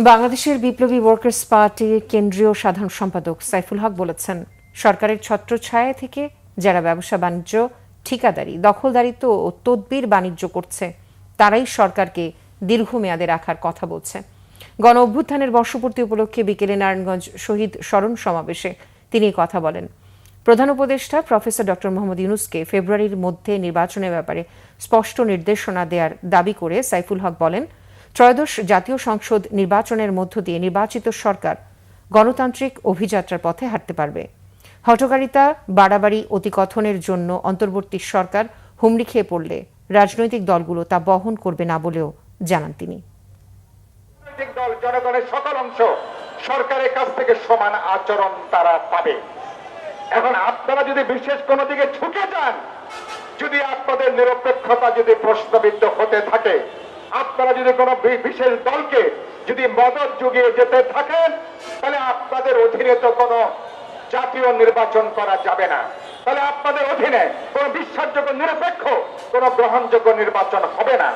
বাংলাদেশের বিপ্লবী ওয়ার্কার্স পার্টির কেন্দ্রীয় সাধারণ সম্পাদক সাইফুল হক বলেছেন, সরকারের ছত্রছায়া থেকে যারা ব্যবসা বাণিজ্য, ঠিকাদারি, দখলদারিত্ব ও তদবির বাণিজ্য করছে তারাই সরকারকে দীর্ঘমেয়াদে রাখার কথা বলছে। গণ অভ্যুত্থানের বর্ষপূর্তি উপলক্ষে বিকেলে নারায়ণগঞ্জ শহীদ স্মরণ সমাবেশে তিনি কথা বলেন। প্রধান উপদেষ্টা প্রফেসর ডক্টর মোহাম্মদ ইউনূসকে ফেব্রুয়ারির মধ্যে নির্বাচনের ব্যাপারে স্পষ্ট নির্দেশনা দেওয়ার দাবি করে সাইফুল হক বলেন, ত্রয়োদশ জাতীয় সংসদ নির্বাচনের মধ্য দিয়ে নির্বাচিত সরকার গণতান্ত্রিক অভিযাত্রার পথে হাঁটতে পারবে। হঠকারিতা, বাড়াবাড়ি, অতিকথনের জন্য অন্তর্বর্তী সরকার হুমড়ি খেয়ে পড়লে রাজনৈতিক দলগুলো তা বহন করবে না বলেও জানান তিনি। দল জনগণের সকল অংশ সরকারের কাছ থেকে সমান আচরণ তারা পাবে। এখন আপনারা যদি বিশেষ কোনো দিকে ঝুঁকে যান, যদি আপনাদের নিরপেক্ষতা যদি প্রশ্নবিদ্ধ হতে থাকে, আপনারা যদি কোনো বিশেষ দলকে যদি মদত জুগিয়ে যেতে থাকেন, তাহলে আপনাদের অধীনে তো কোনো জাতীয় নির্বাচন করা যাবে না। তাহলে আপনাদের অধীনে কোনো বিশ্বাসযোগ্য, নিরপেক্ষ, কোনো গ্রহণযোগ্য নির্বাচন হবে না।